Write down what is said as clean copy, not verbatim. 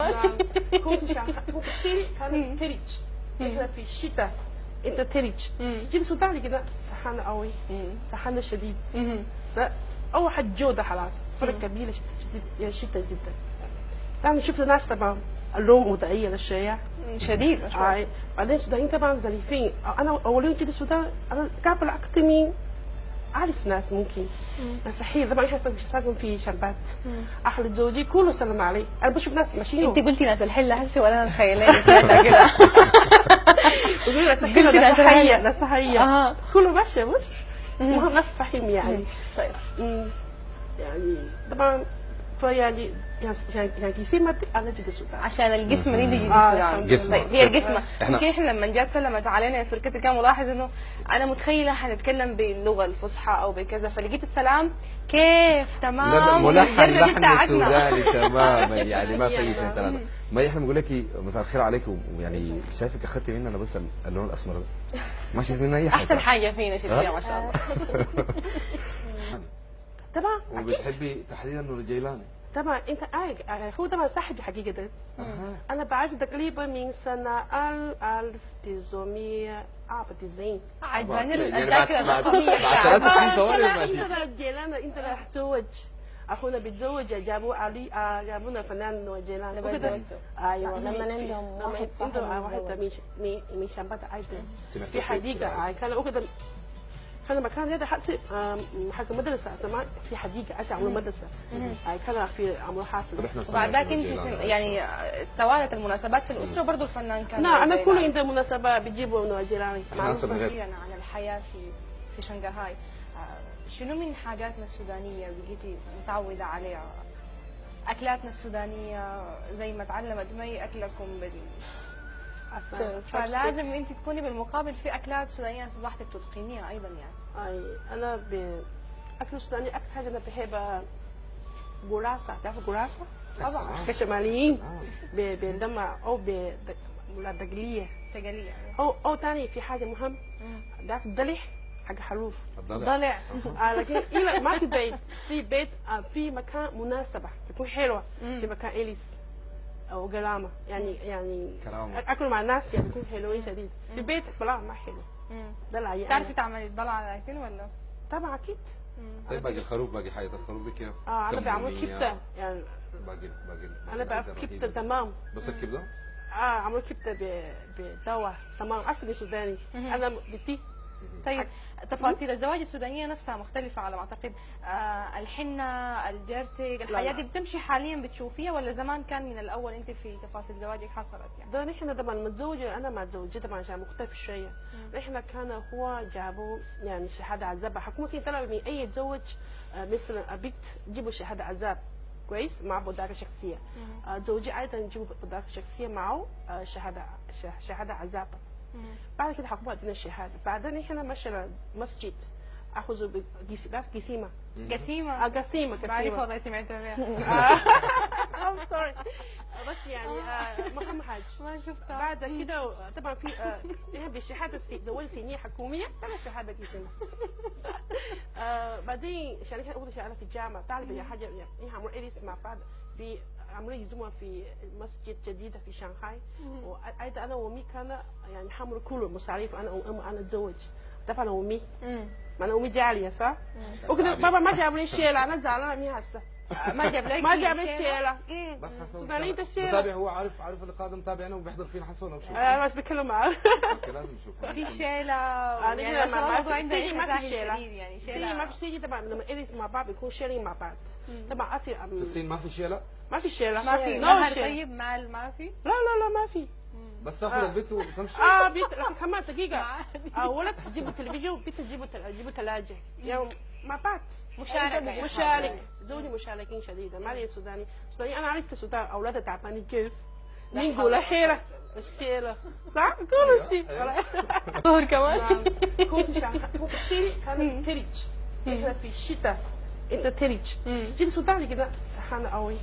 نعم. كنت في شنغهاي، كنت كثير كان تلج. احنا في الشتاء انت تلج. جيت السودان كده سخانة قوي، سخانة شديد. لا اول حد جودة خلاص فرق كبير شديد يا شتاء جدا. يعني شفت ناس طبعا اللون متغير شوية شديد ما شاء الله. بعدين السودانيين طبعا ظريفين. انا اول جيت السودان انا قابل اكثر من أعرف ناس ممكن بس صحيح طبعا احنا ساكن في شربات. اخر زوجي كله سلم علي، انا بشوف ناس ماشيين. انت قلتي ناس الحله هسه ولا انا متخيلاه سمعتها كده. بقول ناس الحله ناس صحيه ناس صحيه كله ماشي مش المهم ناس فاهم يعني. طيب يعني طبعا فيعني يعني جسيمة انا جيت السودان عشان الجسم دي جيت السودان. جسمة. طيب هي الجسمة ممكن احنا لما جات سلمت علينا يا سركتي كان ملاحظ انه انا متخيله حنتكلم باللغه الفصحى او بكذا، فلقيت السلام كيف تمام ملحن لحن سوداني تماما يعني ما في اثنين ثلاثه. ما احنا بنقول لك مساء الخير عليكم، ويعني شايفك اخذتي مننا بس اللون الاسمر ده ما شفت مننا اي حاجه. احسن حاجه فينا شفتيها ما شاء الله. طبعا وبتحبي تحديدا نور الجيلاني؟ طبعا انت هو طبعا صاحبي حقيقة. انا بعرف تقريبا من سنة 1990. عجباني يعني الذاكره بعد الرقميه 3 سنين طوال انت الجيلان انت راح تتزوج، اخونا بيتزوج جابوا علي جابونا فنان نور الجيلان. ايوه لما عندهم واحد صاحب واحد من شنبات ايضا في حديقة كان كده كان مكان هذا حق مدرسة زمان في حديقة عايز يعملوا مدرسة. كان في عملوا حفلة. وبعد ذاك انت يعني توالت المناسبات في الأسرة وبرضه الفنان كان. نعم أنا كل عند مناسبة بيجيبوا نوع جيراني. معروفة عن الحياة في شنغهاي. شنو من حاجاتنا السودانية بقيتي متعودة عليها؟ أكلاتنا السودانية زي ما تعلمت مي أكلكم فلازم انت تكوني بالمقابل في اكلات سودانيه اصبحتك تتقنيها ايضا يعني. انا باكل السوداني اكثر حاجه انا بحب قراصه، تعرف قراصه؟ طبعا كشماليين بلما او دقليه او ثاني في حاجه مهم تعرف الضلع حق حروف الضلع. لكن ما في بيت في بيت في مكان مناسبه تكون حلوه في مكان اليس او قلامه يعني اكل مع الناس يعني بيكون حلوين شديد. في بيت بلا ما حلو. دلع يعني تعرفي تعملي الضلع على الاكل ولا؟ طبعا اكيد. طيب باقي الخروف باقي حاجه الخروف دي كيف؟ انا بعمل كبده يعني باقي انا بعرف كبده تمام. بس الكبده؟ عملوا كبده بدواء تمام اصلي سوداني انا بتي. طيب تفاصيل الزواج السودانيه نفسها مختلفه على ما اعتقد. الحنه الجرتق الحياه دي بتمشي حاليا بتشوفيها ولا زمان كان من الاول انت في تفاصيل زواجك حصلت يعني؟ ده نحن طبعا متزوجه انا ما تزوجت طبعا عشان مختلف شويه. نحن كان هو جابوا يعني شهاده عزاب حكومه طلب من اي يتزوج مثلا بنت جيبوا شهاده عزاب كويس مع بطاقه شخصيه. زوجي ايضا يجيبوا بطاقه شخصيه معه شهاده عزاب. بعد كده حكومة ادينا الشهاده. بعدين احنا مشينا مسجد اخذوا قسيمه قسيمه بعرف والله سمعت بها. سوري بس يعني ما حاجه ما شفتها. بعد كده طبعا في بالشهاده زواج سنيه حكوميه انا شهاده قسيمه. بعدين عشان احنا اخذوا شهاده في الجامعه تعرف يا حاجه يعني عملوا اريس مع بعض في عملوا يزومها في مسجد جديدة في شنغهاي. وأيضا أنا وأمي كان يعني حملوا كل المصاريف أنا أتزوج. طبعا أنا وأمي ما أنا أمي جالية صح؟ وكده بابا ما جاب لي شيلة أنا زعلانة منها هسه. ما جاب لي شيلة. بس سودانية الشيلة. متابع هو عارف اللقاء ده متابعنا وبيحضر فينا حسونه وشو. بس بتكلم معاه. لازم نشوفه. في شيلة يعني ما شاء الله برضه عندها حساهي شديد يعني شيلة. ما في شيء طبعا لما إليس مع بعض بيكون شيرين مع بعض. طبعا أصير في الصين ما في شيلة؟ ما في شيلة ما في مهر طيب مال ما في؟ لا ما في. بس تاخذ البيت وتمشي؟ بيت لكن كمان دقيقة. ولد تجيبوا تلفزيون بنت تجيبوا ثلاجة يعني مع بعض. مشارك زوجي مشاركين شديدا ما لي سوداني أنا عرفت السودان أولادها تعبانين كيف؟ مين يقول حيلة الشيلة صح؟ كل شيء. ظهر كمان. كنت في شنغهاي كنت كثير كان تلج. احنا في الشتاء انت تلج. جيت السودان كده سخانة قوي.